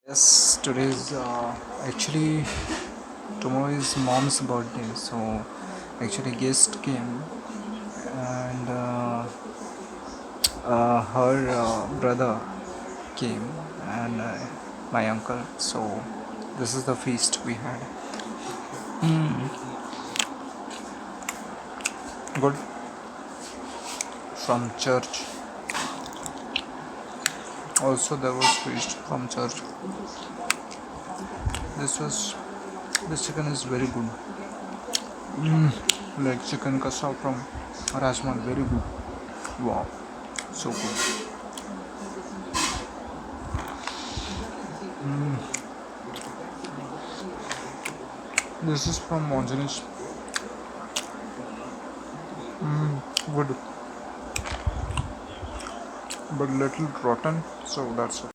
Yes, today is actually tomorrow is mom's birthday, so actually guest came and her brother came and my uncle. So this is the feast we had. Good from church. Also there was feast from church. This was this chicken is very good. Like chicken kasa from Rajmal, very good. Wow, so good. This is from Monjanish. Good, but little rotten. So that's it.